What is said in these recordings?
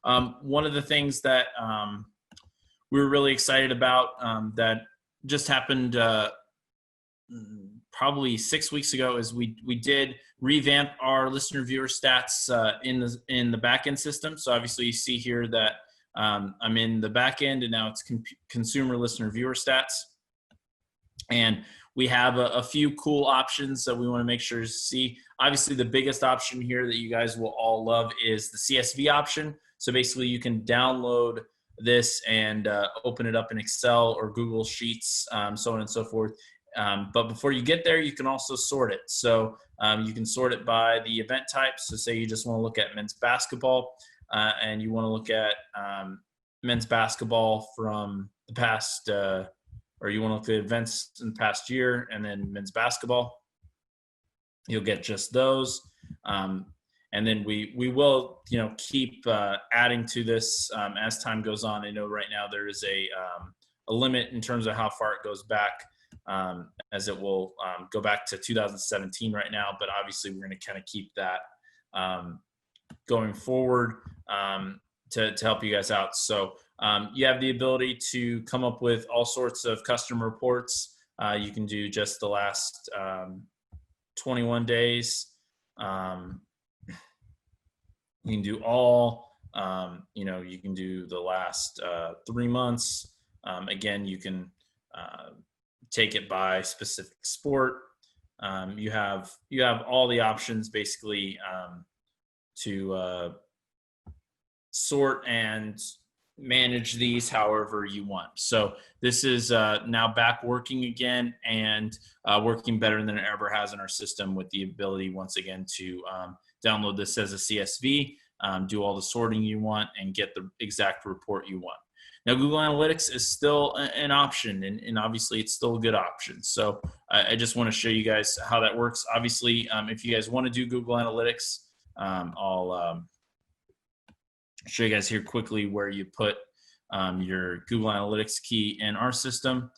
One of the things that we were really excited about that just happened probably 6 weeks ago is we did revamp our listener viewer stats in the backend system. So obviously you see here that I'm in the backend, and now it's consumer listener viewer stats. And we have a few cool options that we want to make sure to see. Obviously, the biggest option here that you guys will all love is the CSV option. So basically, you can download this and open it up in Excel or Google Sheets, so on and so forth. But before you get there, you can also sort it. So you can sort it by the event type. So say you just want to look at men's basketball, and you want to look at men's basketball from the past, or you want to look at events in the past year, and then men's basketball. You'll get just those. And then we will, keep adding to this as time goes on. I know right now there is a limit in terms of how far it goes back, as it will go back to 2017 right now. But obviously, we're going to kind of keep that going forward to help you guys out. So you have the ability to come up with all sorts of custom reports. You can do just the last 21 days. You can do all, you can do the last 3 months. Again, you can take it by specific sport. You have all the options basically to sort and manage these however you want. So this is now back working again, and working better than it ever has in our system, with the ability once again to download this as a CSV, do all the sorting you want, and get the exact report you want. Now, Google Analytics is still an option, and obviously it's still a good option. So I just want to show you guys how that works. Obviously, if you guys want to do Google Analytics, I'll show you guys here quickly where you put your Google Analytics key in our system.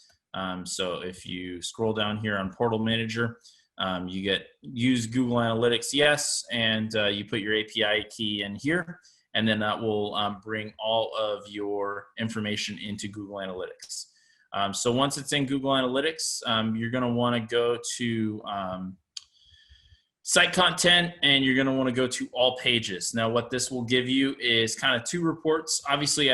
So if you scroll down here on Portal Manager, you use Google Analytics, yes, and you put your API key in here, and then that will bring all of your information into Google Analytics. So once it's in Google Analytics, you're going to want to go to site content, and you're going to want to go to all pages. Now, what this will give you is kind of two reports. Obviously,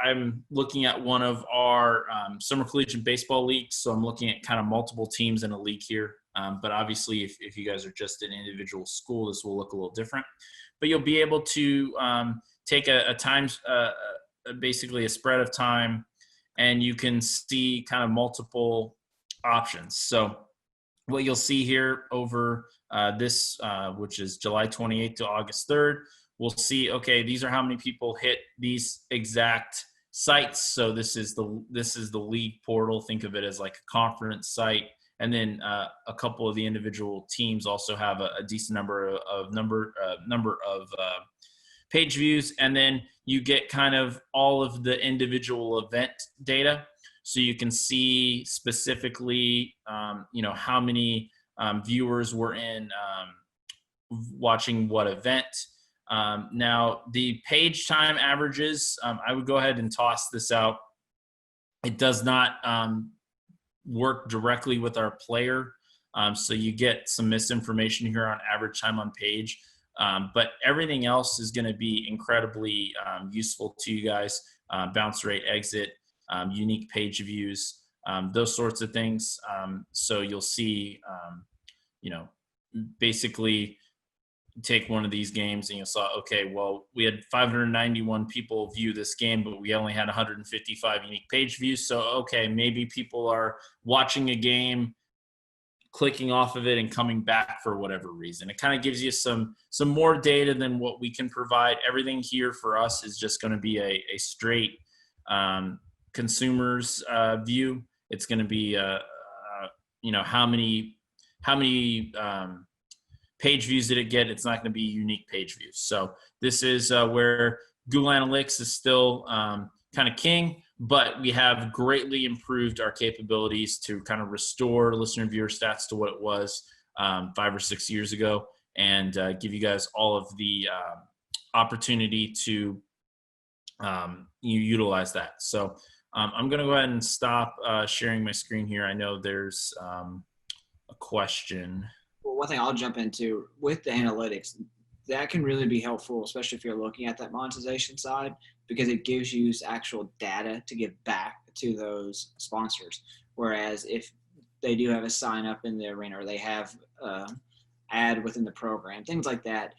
I'm looking at one of our summer collegiate baseball leagues, so I'm looking at kind of multiple teams in a league here. But obviously, if you guys are just an individual school, this will look a little different. But you'll be able to take basically a spread of time, and you can see kind of multiple options. So what you'll see here over this, which is July 28th to August 3rd, we'll see, okay, these are how many people hit these exact sites. So this is the league portal. Think of it as like a conference site. And then a couple of the individual teams also have a decent number of page views. And then you get kind of all of the individual event data. So you can see specifically, how many viewers were in watching what event. Now, the page time averages, I would go ahead and toss this out. It does not work directly with our player. So you get some misinformation here on average time on page. But everything else is going to be incredibly useful to you guys. Bounce rate, exit, unique page views, those sorts of things. So you'll see, basically take one of these games and you saw, okay, well, we had 591 people view this game, but we only had 155 unique page views. So, okay, maybe people are watching a game, clicking off of it and coming back for whatever reason. It kind of gives you some more data than what we can provide. Everything here for us is just going to be a straight consumer's view. It's going to be how many page views did it get? It's not going to be unique page views. So this is where Google Analytics is still kind of king, but we have greatly improved our capabilities to kind of restore listener viewer stats to what it was 5 or 6 years ago, and give you guys all of the opportunity to you utilize that. So I'm going to go ahead and stop sharing my screen here. I know there's a question. Well, one thing I'll jump into with the analytics, that can really be helpful, especially if you're looking at that monetization side, because it gives you actual data to give back to those sponsors. Whereas if they do have a sign up in the arena, or they have ad within the program, things like that,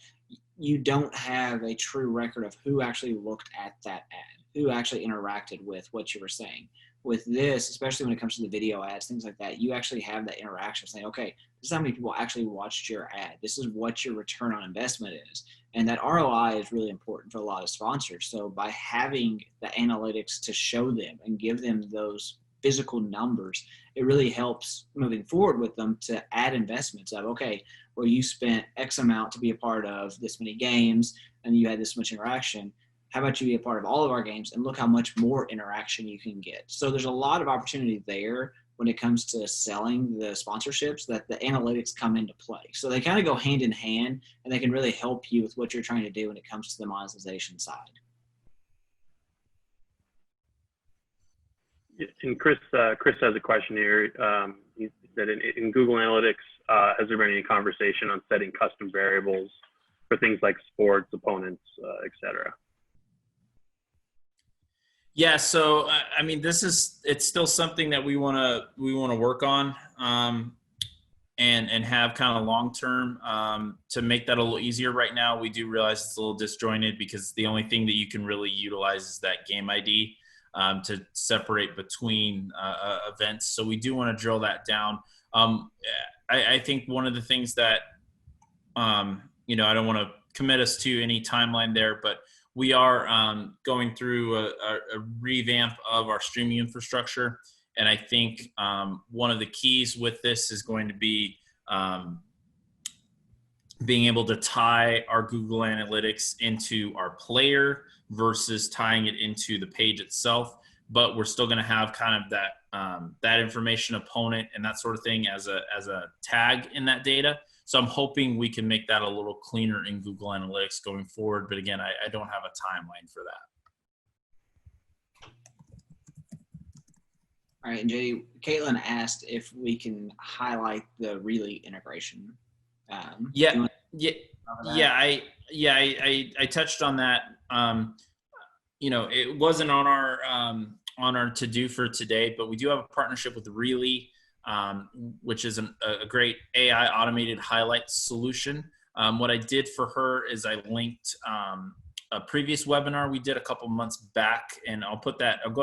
you don't have a true record of who actually looked at that ad, who actually interacted with what you were saying. With this, especially when it comes to the video ads, things like that, you actually have that interaction saying, okay, this is how many people actually watched your ad. This is what your return on investment is. And that ROI is really important for a lot of sponsors. So by having the analytics to show them and give them those physical numbers, it really helps moving forward with them to add investments of, okay, well, you spent X amount to be a part of this many games and you had this much interaction. How about you be a part of all of our games and look how much more interaction you can get? So there's a lot of opportunity there when it comes to selling the sponsorships that the analytics come into play. So they kind of go hand in hand, and they can really help you with what you're trying to do when it comes to the monetization side. And Chris has a question here. He said in Google Analytics, has there been any conversation on setting custom variables for things like sports, opponents, et cetera? Yeah, so I mean, it's still something that we want to work on, and have kind of long term to make that a little easier. Right now, we do realize it's a little disjointed because the only thing that you can really utilize is that game ID to separate between events. So we do want to drill that down. I think one of the things that I don't want to commit us to any timeline there, but we are going through a revamp of our streaming infrastructure. And I think one of the keys with this is going to be being able to tie our Google Analytics into our player versus tying it into the page itself. But we're still going to have kind of that information, opponent, and that sort of thing as a tag in that data. So I'm hoping we can make that a little cleaner in Google Analytics going forward. But again, I don't have a timeline for that. All right, and Jay, Caitlin asked if we can highlight the Really integration. I touched on that. It wasn't on our to-do for today, but we do have a partnership with Really, which is a great AI automated highlight solution. What I did for her is I linked a previous webinar we did a couple months back, and I'll go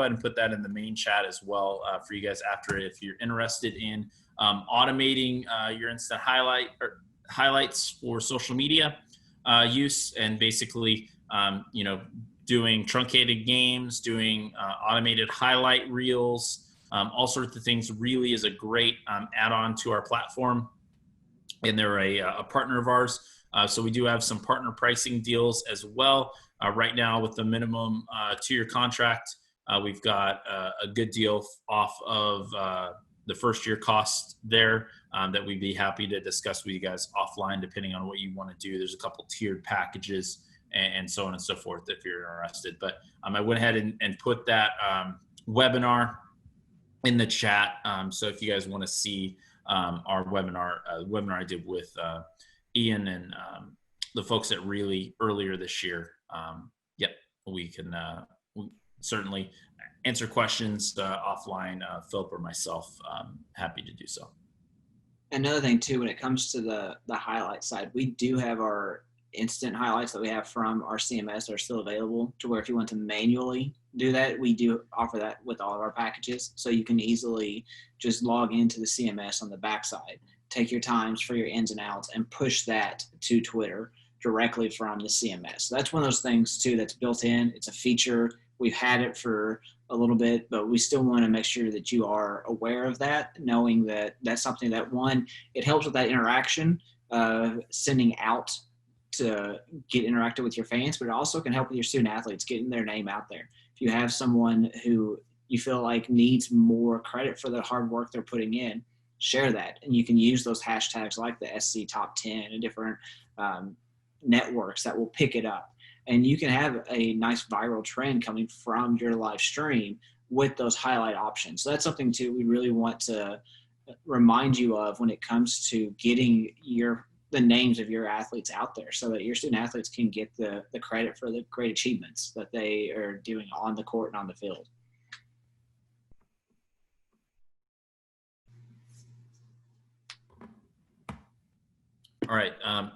ahead and put that in the main chat as well for you guys after it. If you're interested in automating your instant highlights for social media use, and basically, doing truncated games, doing automated highlight reels, all sorts of things. Really is a great add-on to our platform, and they're a partner of ours. So we do have some partner pricing deals as well. Right now with the minimum 2-year contract, we've got a good deal off of the first year cost there that we'd be happy to discuss with you guys offline, depending on what you want to do. There's a couple tiered packages and so on and so forth if you're interested. But I went ahead and put that webinar in the chat. So if you guys want to see our webinar I did with Ian and the folks at Really earlier this year, we can certainly answer questions offline, Philip or myself. Happy to do so. Another thing too, when it comes to the highlight side, we do have our instant highlights that we have from our CMS that are still available, to where if you want to manually do that, we do offer that with all of our packages. So you can easily just log into the CMS on the backside, take your times for your ins and outs, and push that to Twitter directly from the CMS. So that's one of those things too that's built in. It's a feature. We've had it for a little bit, but we still want to make sure that you are aware of that, knowing that that's something that, one, it helps with that interaction, sending out to get interactive with your fans, but it also can help with your student athletes getting their name out there. If you have someone who you feel like needs more credit for the hard work they're putting in, share that. And you can use those hashtags like the SC Top 10 and different networks that will pick it up. And you can have a nice viral trend coming from your live stream with those highlight options. So that's something too we really want to remind you of when it comes to getting the names of your athletes out there, so that your student athletes can get the credit for the great achievements that they are doing on the court and on the field. All right.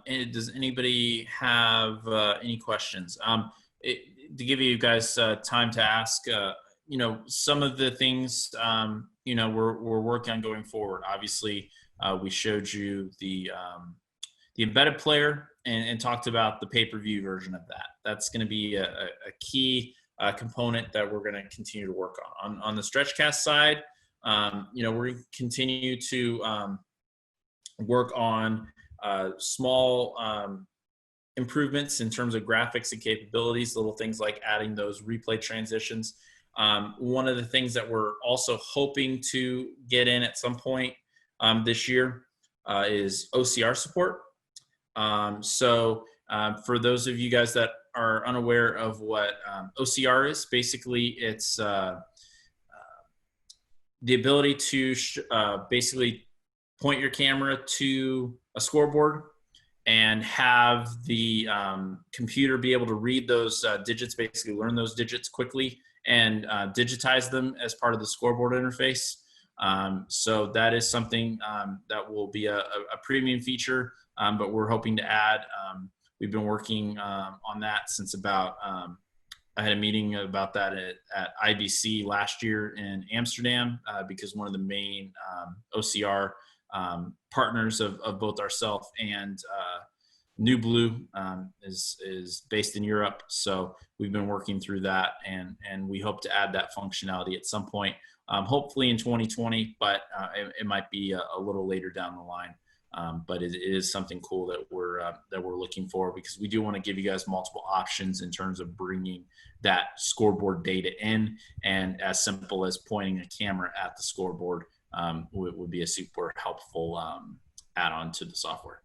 And does anybody have any questions? To give you guys time to ask, some of the things, we're working on going forward. Obviously, we showed you the embedded player and talked about the pay-per-view version of that. That's going to be a key component that we're going to continue to work on. On the StretchCast side, we're going to continue to work on small improvements in terms of graphics and capabilities, little things like adding those replay transitions. One of the things that we're also hoping to get in at some point this year is OCR support. For those of you guys that are unaware of what OCR is, basically it's the ability to basically point your camera to a scoreboard and have the computer be able to read those digits, basically learn those digits quickly and digitize them as part of the scoreboard interface. So that is something that will be a premium feature, but we're hoping to add. We've been working on that since about, I had a meeting about that at IBC last year in Amsterdam because one of the main OCR partners of both ourselves and New Blue is based in Europe. So we've been working through that, and we hope to add that functionality at some point, hopefully in 2020, but it might be a little later down the line. But it is something cool that we're looking for, because we do want to give you guys multiple options in terms of bringing that scoreboard data in, and as simple as pointing a camera at the scoreboard would be a super helpful add-on to the software.